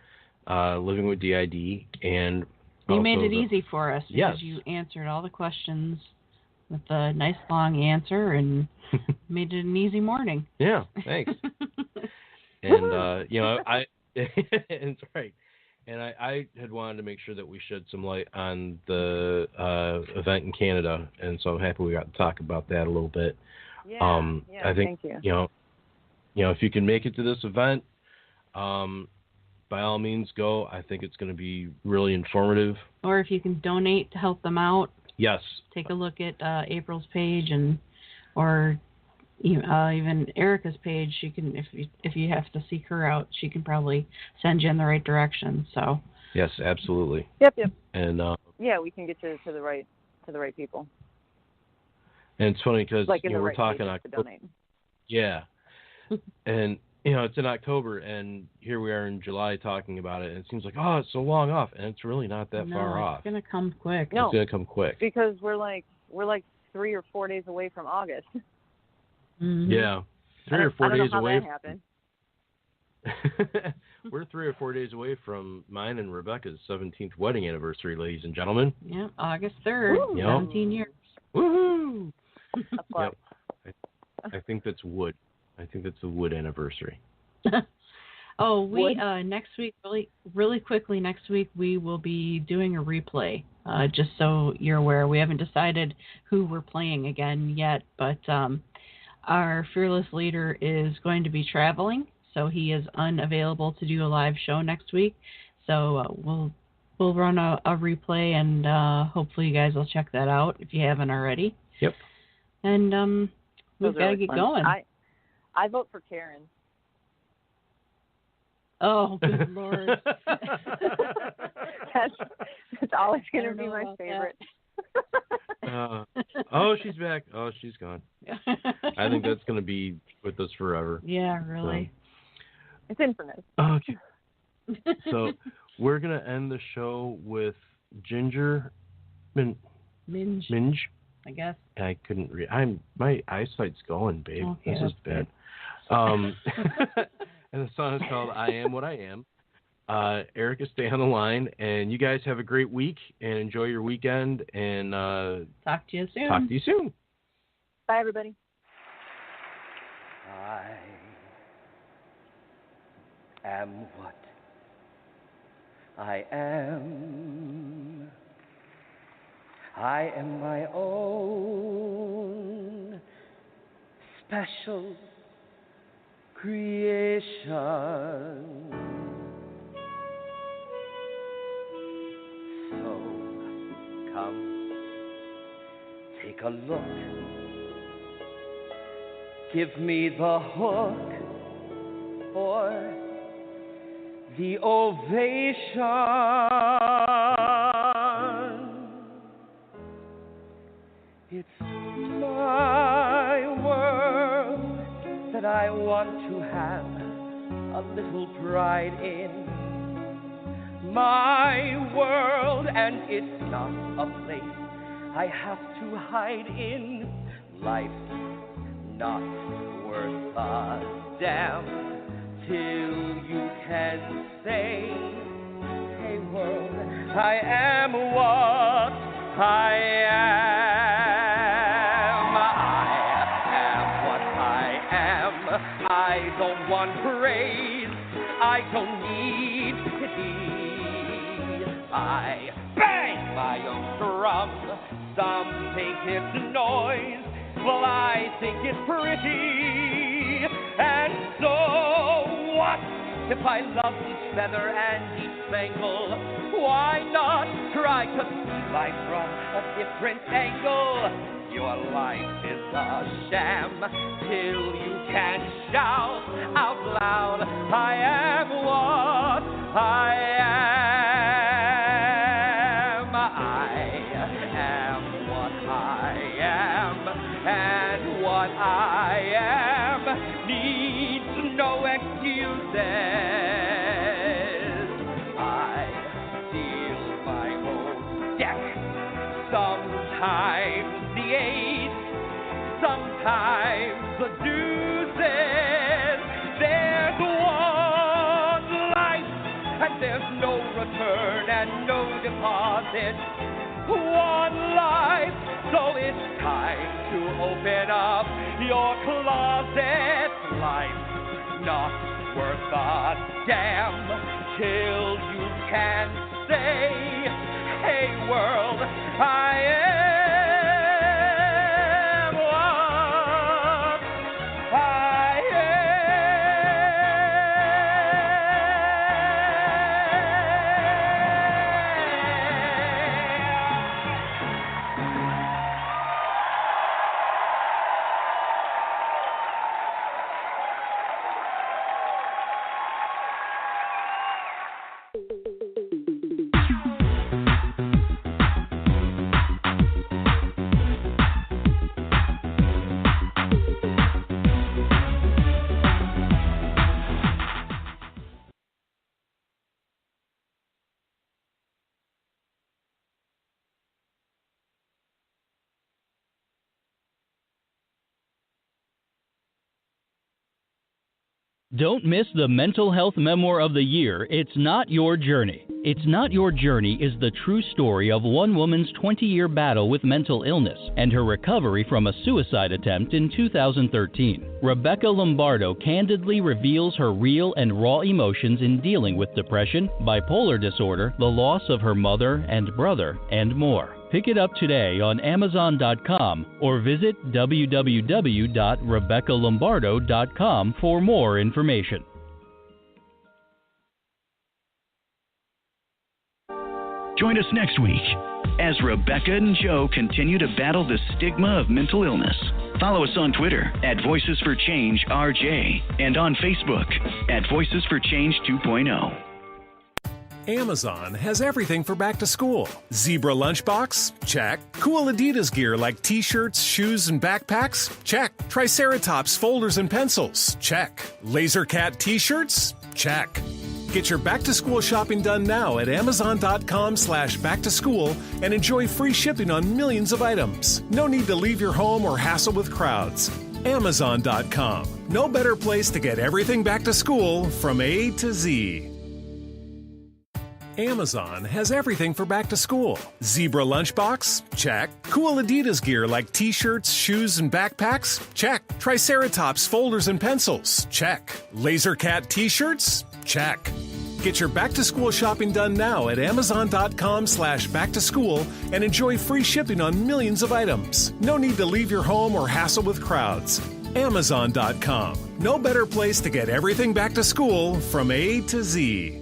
living with DID, and you made it easy for us because yes. you answered all the questions with a nice long answer and made it an easy morning. Yeah, thanks. And I it's right. And I had wanted to make sure that we shed some light on the event in Canada, and so I'm happy we got to talk about that a little bit. Yeah, I think thank you. If you can make it to this event, by all means go. I think it's going to be really informative. Or if you can donate to help them out. Yes. Take a look at April's page or even Erika's page. She can, if you have to seek her out, she can probably send you in the right direction. So. Yes, absolutely. Yep. And we can get you to the right people. And it's funny because we're talking October. Yeah, and it's in October, and here we are in July talking about it, and it seems like it's so long off, and it's really not that far off. It's gonna come quick. No, it's gonna come quick because we're like 3 or 4 days away from August. Mm-hmm. Yeah, 3 or 4 days away. That happened. We're 3 or 4 days away from mine and Rebecca's 17th wedding anniversary, ladies and gentlemen. Yeah, August 3rd, 17 years. Woohoo! Yep. I think that's wood. I think that's the wood anniversary. Next week, really quickly, next week we will be doing a replay. Just so you're aware, we haven't decided who we're playing again yet, but our fearless leader is going to be traveling, so he is unavailable to do a live show next week. So we'll run a replay, and hopefully you guys will check that out if you haven't already. Yep. And we've got to get going. I vote for Karen. Oh, good Lord. That's always going to be my favorite. She's back. Oh, she's gone. I think that's going to be with us forever. Yeah, really. So. It's infamous. Okay. So we're going to end the show with Ginger Minge. I guess. I couldn't read. My eyesight's going, babe. Okay, this is bad. And the song is called I Am What I Am. Erika, stay on the line, and you guys have a great week and enjoy your weekend, and talk to you soon. Bye, everybody. I am what I am. I am my own special creation. So come, Take a look. Give me the hook or the ovation. It's my world that I want to have a little pride in. My world, and it's not a place I have to hide in. Life's not worth a damn till you can say, hey world, I am what I am. I am what I am. I don't want praise. I don't need pity. I bang my own drum. Some think it's noise. Well, I think it's pretty. And so what if I love each feather and each spangle? Why not try to see life from a different angle? Your life is a sham till you can shout out loud, I am what I am. I am what I am, and what I am needs no excuses. I deal my own deck, sometimes the ace, sometimes the deuces. There's one life, and there's no return and no deposit. One life, so it's time to open up your closet. Life's not worth a damn till you can say, hey world, I am what I Don't miss the Mental Health Memoir of the Year, It's Not Your Journey. It's Not Your Journey is the true story of one woman's 20-year battle with mental illness and her recovery from a suicide attempt in 2013. Rebecca Lombardo candidly reveals her real and raw emotions in dealing with depression, bipolar disorder, the loss of her mother and brother, and more. Pick it up today on Amazon.com or visit www.RebeccaLombardo.com for more information. Join us next week as Rebecca and Joe continue to battle the stigma of mental illness. Follow us on Twitter at Voices for Change RJ and on Facebook at Voices for Change 2.0. Amazon has everything for back to school. Zebra lunchbox? Check. Cool Adidas gear like t-shirts, shoes, and backpacks? Check. Triceratops folders and pencils? Check. Laser Cat t-shirts? Check. Get your back to school shopping done now at Amazon.com/back-to-school and enjoy free shipping on millions of items. No need to leave your home or hassle with crowds. Amazon.com. No better place to get everything back to school from A to Z. Amazon has everything for back to school. Zebra lunchbox? Check. Cool Adidas gear like t-shirts, shoes, and backpacks? Check. Triceratops folders and pencils? Check. Laser Cat t-shirts? Check. Get your back to school shopping done now at Amazon.com/back-to-school and enjoy free shipping on millions of items. No need to leave your home or hassle with crowds. Amazon.com. No better place to get everything back to school from A to Z.